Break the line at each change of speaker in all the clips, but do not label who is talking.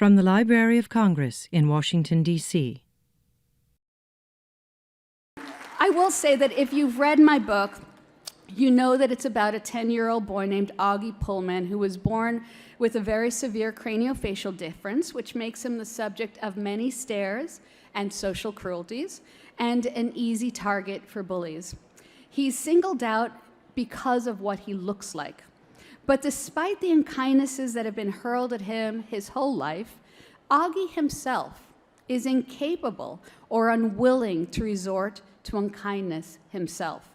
From the Library of Congress in Washington, D.C.
I will say that if you've read my book, you know that it's about a 10-year-old boy named Augie Pullman who was born with a very severe craniofacial difference, which makes him the subject of many stares and social cruelties, and an easy target for bullies. He's singled out because of what he looks like. But despite the unkindnesses that have been hurled at him his whole life, Augie himself is incapable or unwilling to resort to unkindness himself.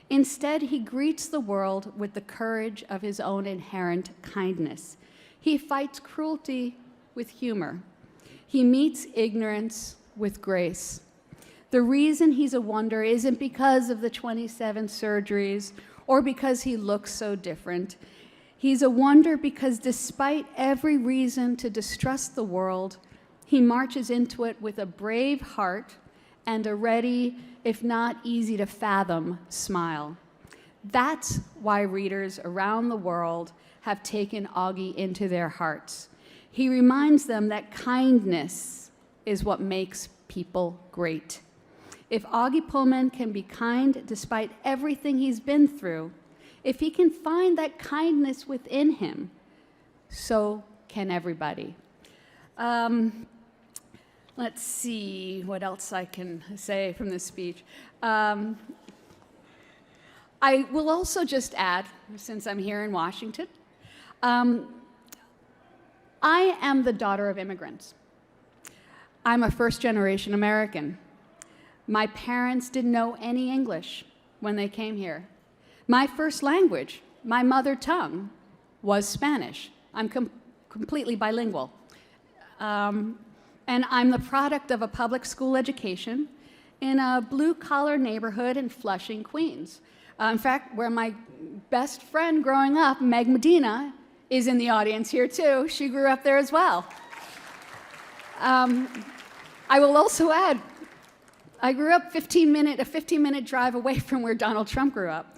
Instead, he greets the world with the courage of his own inherent kindness. He fights cruelty with humor. He meets ignorance with grace. The reason he's a wonder isn't because of the 27 surgeries or because he looks so different. He's a wonder because despite every reason to distrust the world, he marches into it with a brave heart and a ready, if not easy to fathom, smile. That's why readers around the world have taken Augie into their hearts. He reminds them that kindness is what makes people great. If Augie Pullman can be kind despite everything he's been through, if he can find that kindness within him, so can everybody. Let's see what else I can say from this speech. I will also just add, since I'm here in Washington, I am the daughter of immigrants. I'm a first-generation American. My parents didn't know any English when they came here. My first language, my mother tongue, was Spanish. I'm completely bilingual. And I'm the product of a public school education in a blue-collar neighborhood in Flushing, Queens. In fact, where my best friend growing up, Meg Medina, is in the audience here too. She grew up there as well. I will also add, I grew up a 15-minute drive away from where Donald Trump grew up.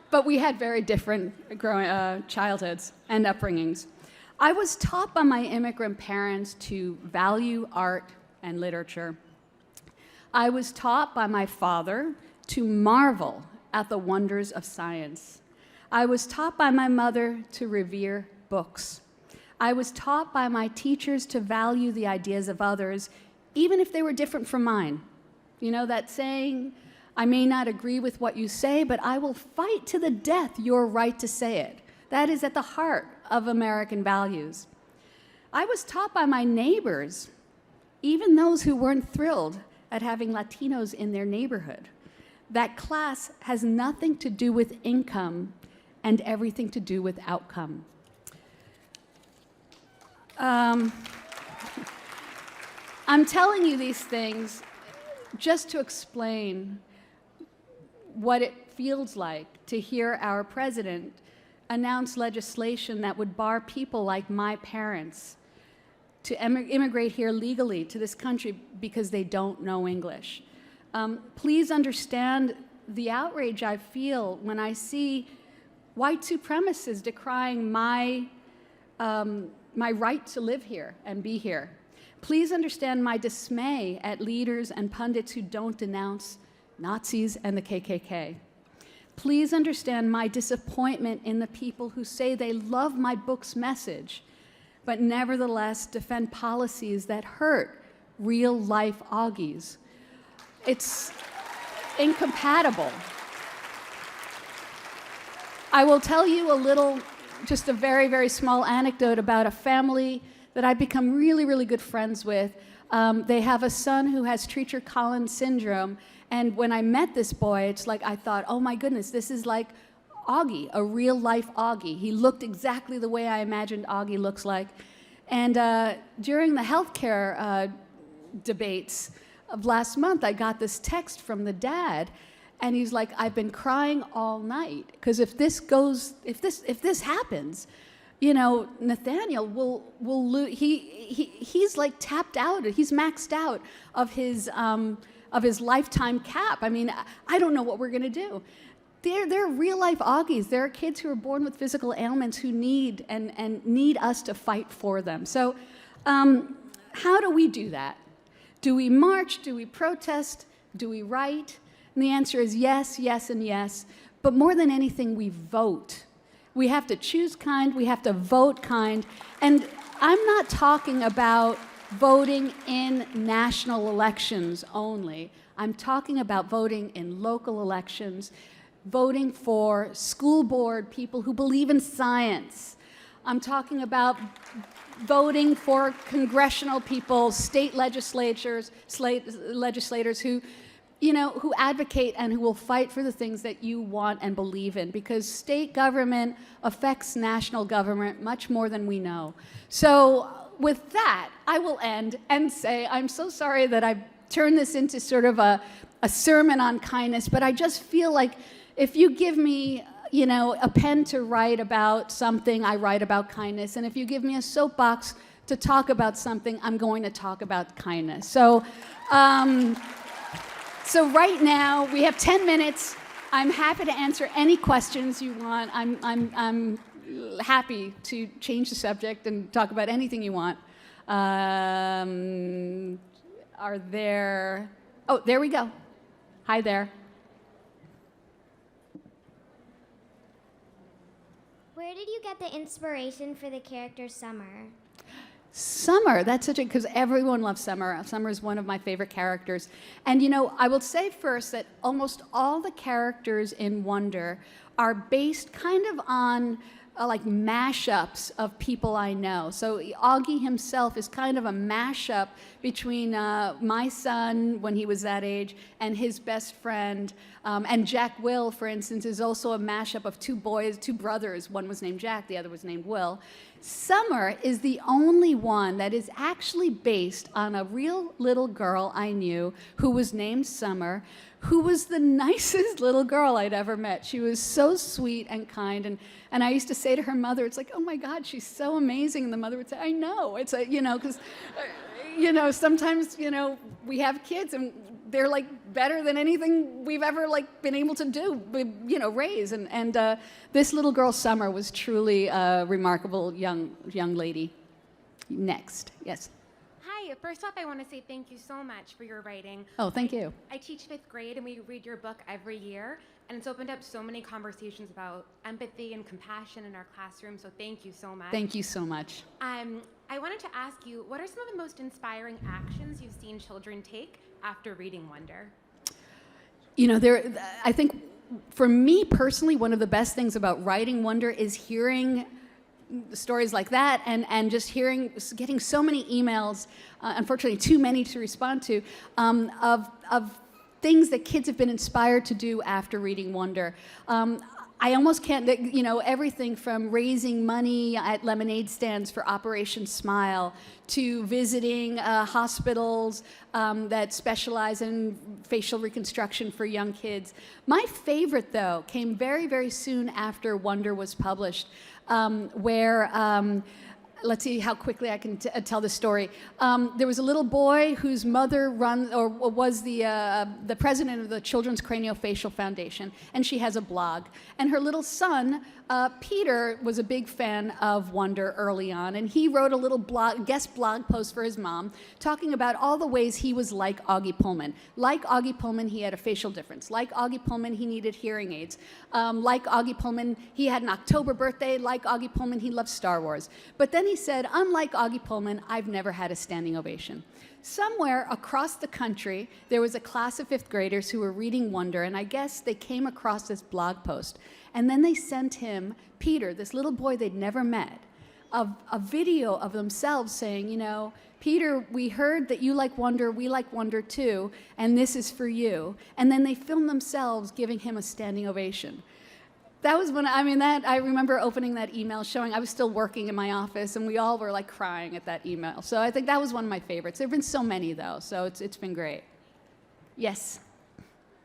But we had very different childhoods and upbringings. I was taught by my immigrant parents to value art and literature. I was taught by my father to marvel at the wonders of science. I was taught by my mother to revere books. I was taught by my teachers to value the ideas of others, even if they were different from mine. You know that saying, I may not agree with what you say, but I will fight to the death your right to say it. That is at the heart of American values. I was taught by my neighbors, even those who weren't thrilled at having Latinos in their neighborhood, that class has nothing to do with income and everything to do with outcome. I'm telling you these things just to explain what it feels like to hear our president announce legislation that would bar people like my parents to immigrate here legally to this country because they don't know English. Please understand the outrage I feel when I see white supremacists decrying my right to live here and be here. Please understand my dismay at leaders and pundits who don't denounce Nazis and the KKK. Please understand my disappointment in the people who say they love my book's message, but nevertheless defend policies that hurt real-life Augies. It's incompatible. I will tell you just a very, very small anecdote about a family that I've become really, really good friends with. They have a son who has Treacher-Collins syndrome, and when I met this boy, it's like I thought, oh my goodness, this is like Augie, a real-life Augie. He looked exactly the way I imagined Augie looks like. And during the healthcare debates of last month, I got this text from the dad, and he's like, I've been crying all night, because if this happens, you know, Nathaniel will lose. He's like tapped out. He's maxed out of his lifetime cap. I mean, I don't know what we're going to do. they're real life Augies. There are kids who are born with physical ailments who need and need us to fight for them. So how do we do that? Do we march? Do we protest? Do we write? And the answer is yes, yes, and yes. But more than anything, we vote. We have to choose kind. We have to vote kind. And I'm not talking about voting in national elections only. I'm talking about voting in local elections, voting for school board people who believe in science. I'm talking about voting for congressional people, state legislators who, who advocate and who will fight for the things that you want and believe in, because state government affects national government much more than we know. So with that, I will end and say I'm so sorry that I've turned this into sort of a sermon on kindness, but I just feel like if you give me, a pen to write about something, I write about kindness. And if you give me a soapbox to talk about something, I'm going to talk about kindness. So, so right now, we have 10 minutes. I'm happy to answer any questions you want. I'm happy to change the subject and talk about anything you want. Are there... Oh, there we go. Hi there.
Where did you get the inspiration for the character Summer?
Summer, that's such a, because everyone loves Summer. Summer is one of my favorite characters. And I will say first that almost all the characters in Wonder are based kind of on like mashups of people I know. So Augie himself is kind of a mashup between my son when he was that age and his best friend. And Jack Will, for instance, is also a mashup of two brothers. One was named Jack, the other was named Will. Summer is the only one that is actually based on a real little girl I knew who was named Summer, who was the nicest little girl I'd ever met. She was so sweet and kind, and I used to say to her mother, it's like, oh my God, she's so amazing. And the mother would say, I know. It's a, because, sometimes, we have kids and they're like better than anything we've ever like been able to do, raise. And this little girl, Summer, was truly a remarkable young lady. Next, yes.
Hi, first off, I want to say thank you so much for your writing.
Oh, thank you.
I teach 5th grade and we read your book every year, and it's opened up so many conversations about empathy and compassion in our classroom, so thank you so much.
Thank you so much.
I wanted to ask you, what are some of the most inspiring actions you've seen children take after reading Wonder?
I think for me personally, one of the best things about writing Wonder is hearing stories like that and just getting so many emails, unfortunately too many to respond to, of things that kids have been inspired to do after reading Wonder. I almost can't, everything from raising money at lemonade stands for Operation Smile to visiting hospitals that specialize in facial reconstruction for young kids. My favorite, though, came very, very soon after Wonder was published, where let's see how quickly I can tell the story. There was a little boy whose mother was the president of the Children's Craniofacial Foundation, and she has a blog. And her little son, Peter, was a big fan of Wonder early on, and he wrote a little guest blog post for his mom talking about all the ways he was like Augie Pullman. Like Augie Pullman, he had a facial difference. Like Augie Pullman, he needed hearing aids. Like Augie Pullman, he had an October birthday. Like Augie Pullman, he loved Star Wars. But then he said, unlike Augie Pullman, I've never had a standing ovation. Somewhere across the country, there was a class of 5th graders who were reading Wonder, and I guess they came across this blog post. And then they sent him, Peter, this little boy they'd never met, a video of themselves saying, Peter, we heard that you like Wonder, we like Wonder too, and this is for you. And then they filmed themselves giving him a standing ovation. That was when, I remember opening that email showing, I was still working in my office, and we all were like crying at that email. So I think that was one of my favorites. There have been so many, though, so it's been great. Yes?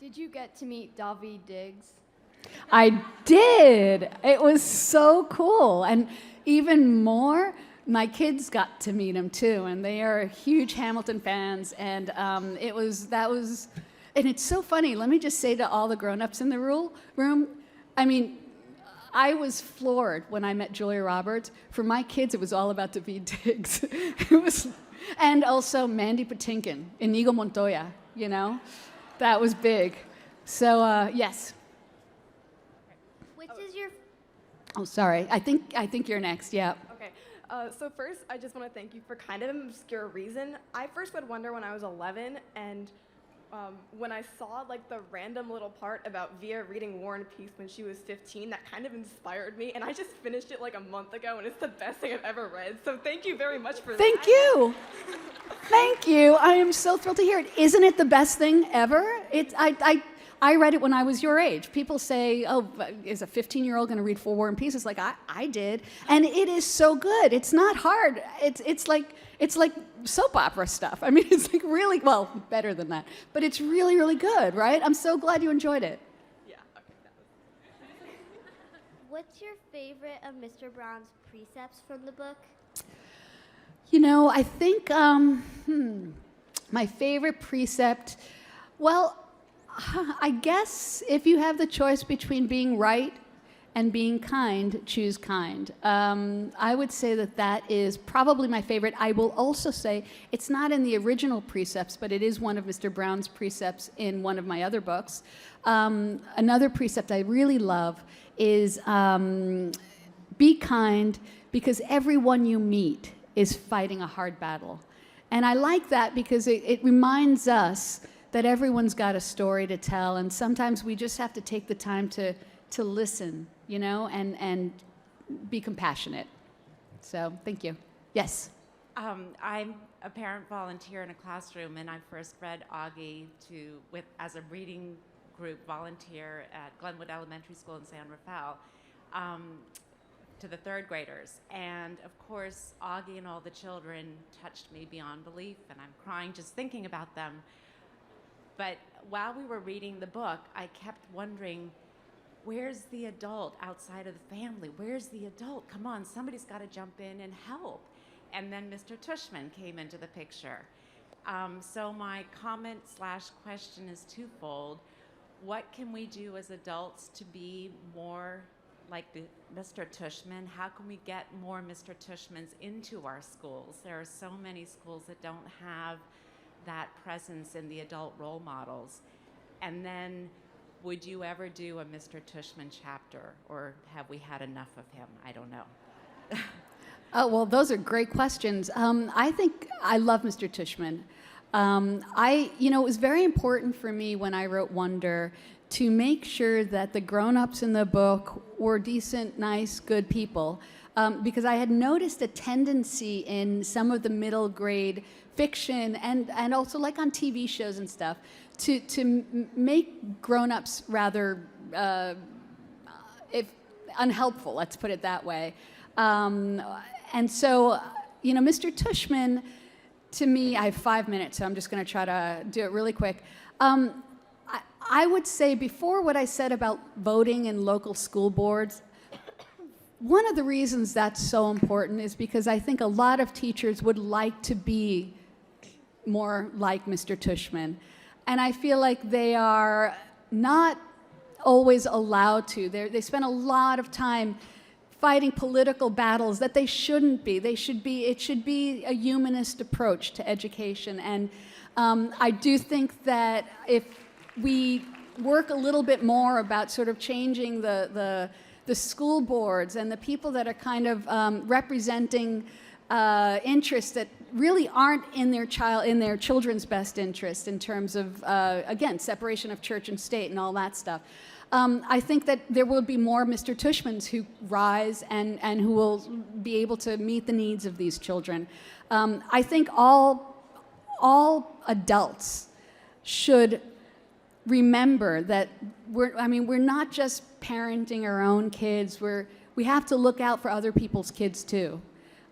Did you get to meet Daveed Diggs?
I did. It was so cool. And even more, my kids got to meet him, too, and they are huge Hamilton fans, and And it's so funny. Let me just say to all the grown-ups in the room, I mean, I was floored when I met Julia Roberts. For my kids, it was all about David Diggs. And also Mandy Patinkin, Inigo Montoya, you know? That was big. So, yes.
Which is your
Oh, sorry. I think you're next, yeah.
Okay, so first, I just want to thank you for kind of an obscure reason. I first read Wonder when I was 11, and when I saw like the random little part about Via reading War and Peace when she was 15, that kind of inspired me, and I just finished it like a month ago, and it's the best thing I've ever read. So thank you very much for that.
Thank you. Thank you. I am so thrilled to hear it. Isn't it the best thing ever? I read it when I was your age. People say, oh, is a 15-year-old going to read For War and Peace? It's like, I did. And it is so good. It's not hard. It's like soap opera stuff. I mean, it's like really, well, better than that. But it's really, really good, right? I'm so glad you enjoyed it.
Yeah, okay,
What's your favorite of Mr. Brown's precepts from the book?
You know, I think my favorite precept, well, I guess if you have the choice between being right and being kind, choose kind. I would say that is probably my favorite. I will also say it's not in the original precepts, but it is one of Mr. Brown's precepts in one of my other books. Another precept I really love is be kind because everyone you meet is fighting a hard battle. And I like that because it reminds us that everyone's got a story to tell, and sometimes we just have to take the time to listen, you know, and be compassionate. So, thank you. Yes?
I'm a parent volunteer in a classroom, and I first read Augie as a reading group volunteer at Glenwood Elementary School in San Rafael to the third graders. And of course, Augie and all the children touched me beyond belief, and I'm crying just thinking about them. But while we were reading the book, I kept wondering, where's the adult outside of the family? Where's the adult? Come on, somebody's got to jump in and help. And then Mr. Tushman came into the picture. So my comment/question is twofold. What can we do as adults to be more like Mr. Tushman? How can we get more Mr. Tushmans into our schools? There are so many schools that don't have that presence in the adult role models. And then, would you ever do a Mr. Tushman chapter, or have we had enough of him? I don't know.
Oh, well, those are great questions. I think I love Mr. Tushman. It was very important for me when I wrote Wonder to make sure that the grown-ups in the book were decent, nice, good people, because I had noticed a tendency in some of the middle grade fiction and also like on TV shows and stuff to make grown-ups rather unhelpful, let's put it that way. And so, Mr. Tushman, to me, I have 5 minutes, so I'm just going to try to do it really quick. I would say before what I said about voting in local school boards, one of the reasons that's so important is because I think a lot of teachers would like to be more like Mr. Tushman. And I feel like they are not always allowed to. They spend a lot of time fighting political battles that they shouldn't be. It should be a humanist approach to education. And I do think that if we work a little bit more about sort of changing the school boards and the people that are kind of representing interests that really aren't in their children's best interest in terms of, again, separation of church and state and all that stuff. I think that there will be more Mr. Tushmans who rise and who will be able to meet the needs of these children. I think all adults should remember that we're not just parenting our own kids. We have to look out for other people's kids too.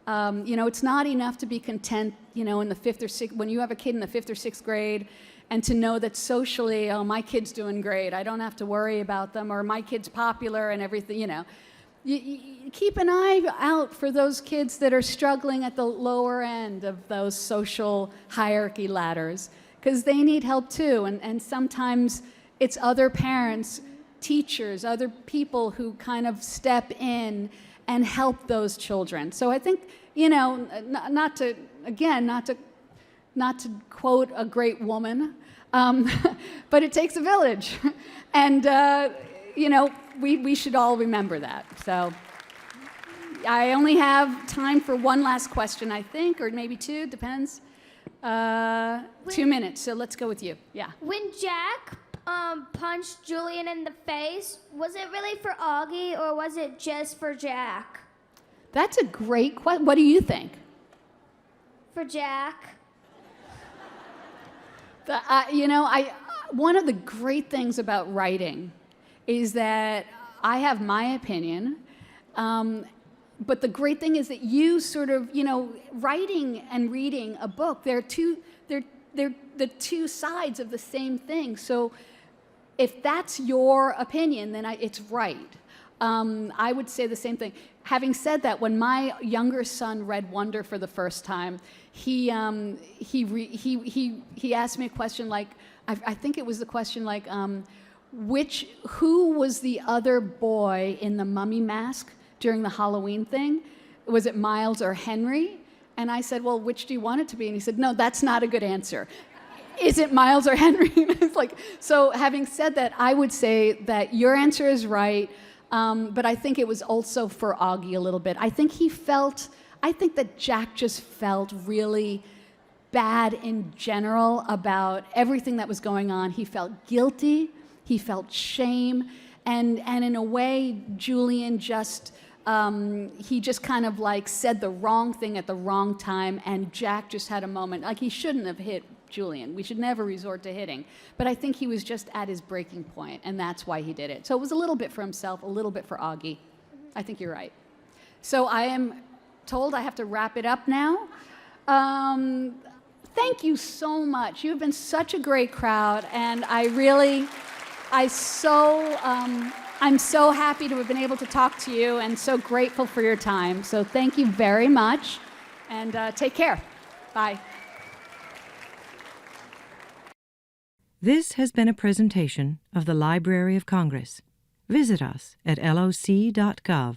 It's not enough to be content, in the 5th or 6th, when you have a kid in the 5th or 6th grade, and to know that socially, oh, my kid's doing great, I don't have to worry about them, or my kid's popular and everything, You keep an eye out for those kids that are struggling at the lower end of those social hierarchy ladders, because they need help too. And sometimes it's other parents, teachers, other people who kind of step in and help those children. So I think, not to quote a great woman, but it takes a village. And, we should all remember that. So I only have time for one last question, I think, or maybe two, depends. 2 minutes, so let's go with you. Yeah.
When Jack punched Julian in the face, was it really for Augie or was it just for Jack?
That's a great question. What do you think?
For Jack.
One of the great things about writing is that I have my opinion, but the great thing is that you sort of, writing and reading a book, they're the two sides of the same thing. So if that's your opinion, then it's right. I would say the same thing. Having said that, when my younger son read Wonder for the first time, he asked me a question like, I think it was the question like, who was the other boy in the mummy mask during the Halloween thing? Was it Miles or Henry? And I said, well, which do you want it to be? And he said, no, that's not a good answer. Is it Miles or Henry? It's like, so having said that, I would say that your answer is right, but I think it was also for Augie a little bit. I think that Jack just felt really bad in general about everything that was going on. He felt guilty, he felt shame, and in a way, Julian he just kind of like said the wrong thing at the wrong time, and Jack just had a moment. Like, he shouldn't have hit Julian. We should never resort to hitting. But I think he was just at his breaking point, and that's why he did it. So it was a little bit for himself, a little bit for Augie. I think you're right. So I am told I have to wrap it up now. Thank you so much. You've been such a great crowd, and I'm so happy to have been able to talk to you and so grateful for your time. So thank you very much, and take care. Bye.
This has been a presentation of the Library of Congress. Visit us at loc.gov.